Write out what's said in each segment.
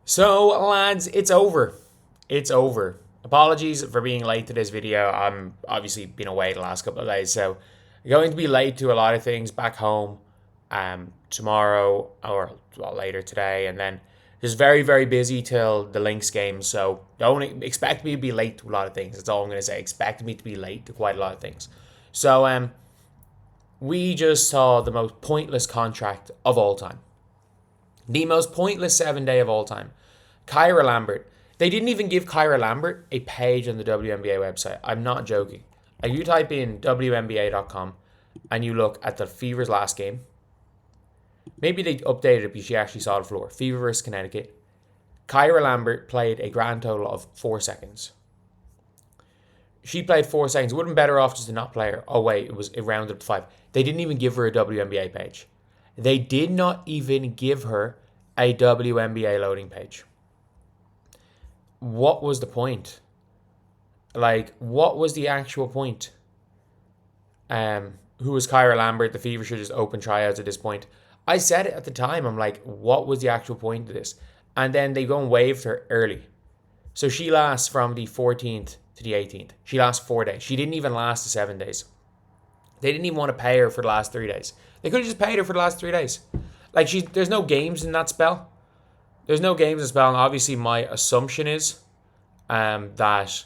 So, lads, it's over. It's over. Apologies for being late to this video. I'm obviously been away the last couple of days, so I'm going to be late to a lot of things back home tomorrow or later today, and then just very, very busy till the Lynx game. So don't expect me to be late to a lot of things. That's all I'm going to say. Expect me to be late to quite a lot of things. So we just saw the most pointless contract of all time. The most pointless 7-day of all time. Kyra Lambert. They didn't even give Kyra Lambert a page on the WNBA website. I'm not joking. Like, you type in WNBA.com and you look at the Fever's last game. Maybe they updated it because she actually saw the floor. Fever versus Connecticut. Kyra Lambert played a grand total of 4 seconds. She played 4 seconds. It would have been better off just to not play her. Oh, wait, it rounded up to 5. They didn't even give her a WNBA page. They did not even give her a WNBA loading page. What was the point? Like, what was the actual point? Who was Kyra Lambert? The Fever should just open tryouts at this point. I said it at the time. I'm like, what was the actual point of this? And then they go and waived her early. So she lasts from the 14th to the 18th. She lasts 4 days. She didn't even last the 7 days. They didn't even want to pay her for the last 3 days. They could have just paid her for the last 3 days. Like, there's no games in that spell. There's no games in the spell, and obviously my assumption is that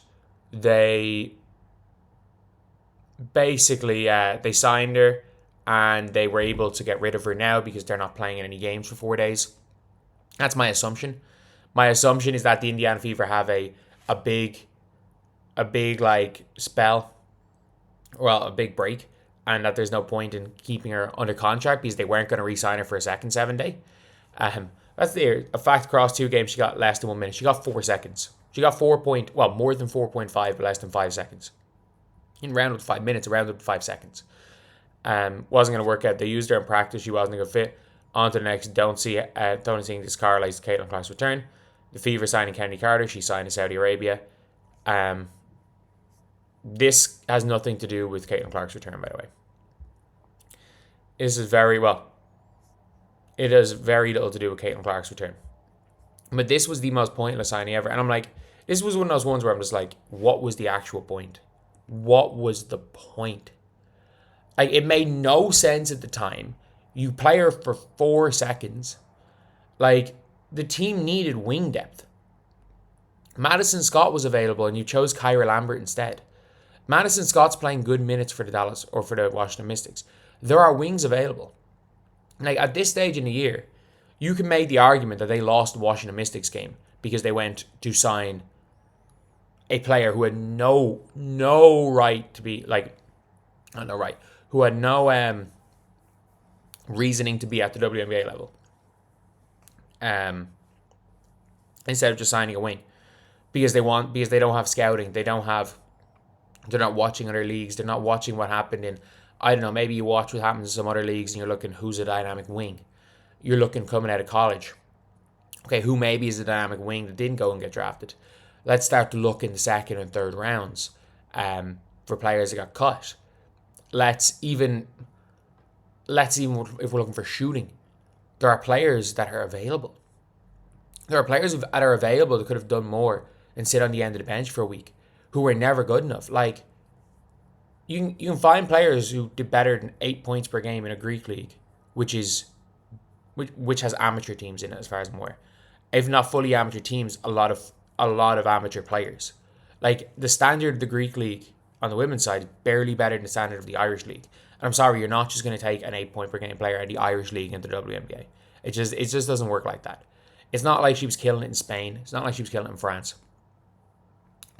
they basically they signed her and they were able to get rid of her now because they're not playing in any games for 4 days. That's my assumption. My assumption is that the Indiana Fever have a big like spell, well, a big break, and that there's no point in keeping her under contract because they weren't going to re-sign her for a second 7 day. That's a fact. Across 2 games, she got less than 1 minute. She got 4 seconds. She got more than 4.5, but less than 5 seconds. In round with 5 minutes, around with 5 seconds. Wasn't going to work out. They used her in practice. She wasn't a good fit. On to the next. Don't see this correlates to Caitlin Clark's return. The Fever signing Kennedy Carter. She signed to Saudi Arabia. This has nothing to do with Caitlin Clark's return, by the way. This is it has very little to do with Caitlin Clark's return. But this was the most pointless signing ever. And I'm like, this was one of those ones where I'm just like, what was the actual point? What was the point? Like, it made no sense at the time. You play her for 4 seconds. Like, the team needed wing depth. Madison Scott was available and you chose Kyra Lambert instead. Madison Scott's playing good minutes for the Dallas or for the Washington Mystics. There are wings available. Like, at this stage in the year, you can make the argument that they lost the Washington Mystics game because they went to sign a player who had no right to be, like, not no right, who had no reasoning to be at the WNBA level. Instead of just signing a wing. Because they don't have scouting. They're not watching other leagues. They're not watching what happened in, I don't know, maybe you watch what happens in some other leagues and you're looking, who's a dynamic wing? You're looking coming out of college. Okay, who maybe is a dynamic wing that didn't go and get drafted? Let's start to look in the second and third rounds for players that got cut. Let's even, if we're looking for shooting, there are players that are available. There are players that are available that could have done more and sit on the end of the bench for a week who were never good enough. Like, you can find players who did better than 8 points per game in a Greek league, which has amateur teams in it, as far as I'm aware. If not fully amateur teams, a lot of amateur players. Like, the standard of the Greek league on the women's side is barely better than the standard of the Irish league. And I'm sorry, you're not just going to take an 8 point per game player at the Irish league into the WNBA. It just doesn't work like that. It's not like she was killing it in Spain. It's not like she was killing it in France.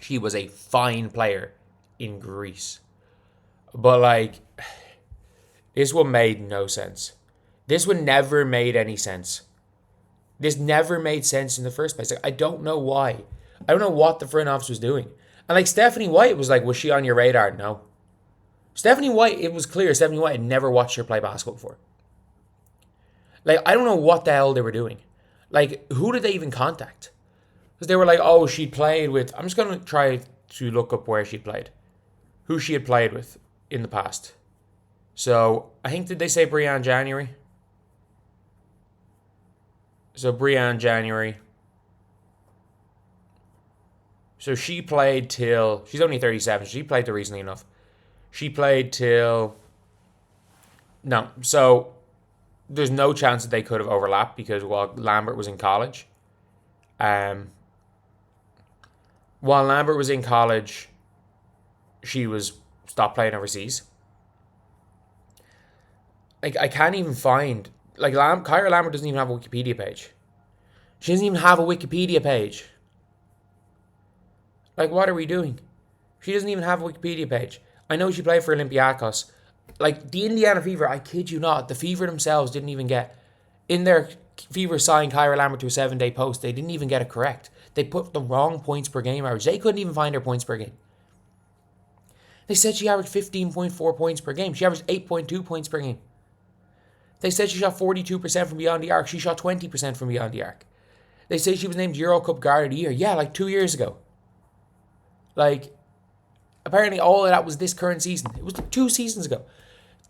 She was a fine player in Greece. But, like, this one made no sense. This one never made any sense. This never made sense in the first place. Like, I don't know why. I don't know what the front office was doing. And, like, Stephanie White was like, was she on your radar? No. Stephanie White, it was clear Stephanie White had never watched her play basketball before. Like, I don't know what the hell they were doing. Like, who did they even contact? Because they were like, oh, she played with... I'm just going to try to look up where she played. Who she had played with in the past. So, I think, did they say Breanna January? So, Breanna January So she played till... She's only 37. She played till recently enough. She played till... No. So there's no chance that they could have overlapped because while Lambert was in college... while Lambert was in college, she was stopped playing overseas. Like, I can't even find... Like, Kyra Lambert doesn't even have a Wikipedia page. She doesn't even have a Wikipedia page. Like, what are we doing? She doesn't even have a Wikipedia page. I know she played for Olympiacos. Like, the Indiana Fever, I kid you not, the Fever themselves didn't even get... In their Fever signed Kyra Lambert to a 7-day post, they didn't even get it correct. They put the wrong points per game average. They couldn't even find her points per game. They said she averaged 15.4 points per game. She averaged 8.2 points per game. They said she shot 42% from beyond the arc. She shot 20% from beyond the arc. They say she was named Euro Cup Guard of the Year. Yeah, like 2 years ago. Like, apparently all of that was this current season. It was 2 seasons ago.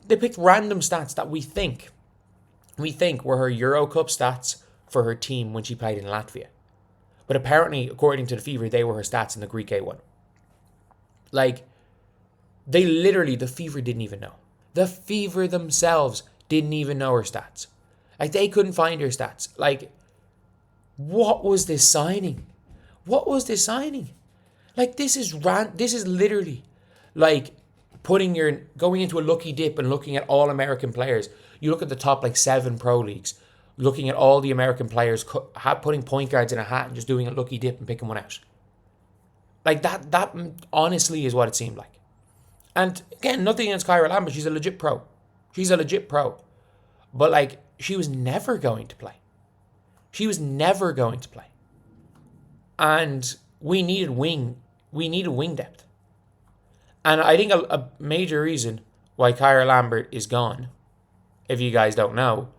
They picked random stats that we think were her Euro Cup stats for her team when she played in Latvia. But apparently, according to the Fever, they were her stats in the Greek A1. Like, they literally, the Fever didn't even know. The Fever themselves didn't even know her stats. Like, they couldn't find her stats. Like, what was this signing? What was this signing? Like, this is literally like going into a lucky dip and looking at all American players. You look at the top, like, 7 pro leagues, looking at all the American players, putting point guards in a hat and just doing a lucky dip and picking one out. Like, that honestly is what it seemed like. And again, nothing against Kyra Lambert. She's a legit pro. She's a legit pro. But, like, she was never going to play. She was never going to play. And we needed wing depth. And I think a major reason why Kyra Lambert is gone, if you guys don't know,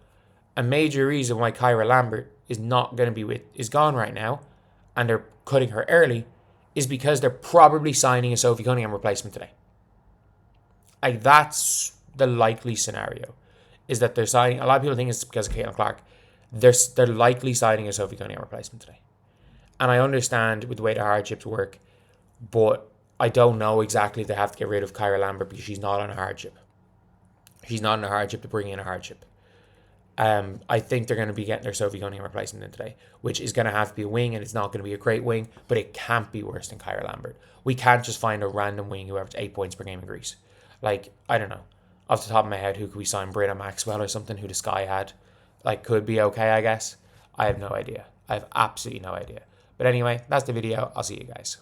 a major reason why Kyra Lambert is gone right now, and they're cutting her early, is because they're probably signing a Sophie Cunningham replacement today. Like, that's the likely scenario, is that they're signing... A lot of people think it's because of Caitlin Clark. They're likely signing a Sophie Cunningham replacement today. And I understand with the way the hardships work, but I don't know exactly if they have to get rid of Kyra Lambert because she's not on a hardship. She's not on a hardship to bring in a hardship. I think they're going to be getting their Sophie Cunningham replacement in today, which is going to have to be a wing, and it's not going to be a great wing, but it can't be worse than Kyra Lambert. We can't just find a random wing who averaged 8 points per game in Greece. Like, I don't know. Off the top of my head, who could we sign? Breanna Maxwell or something, who the Sky had. Like, could be okay, I guess. I have no idea. I have absolutely no idea. But anyway, that's the video. I'll see you guys.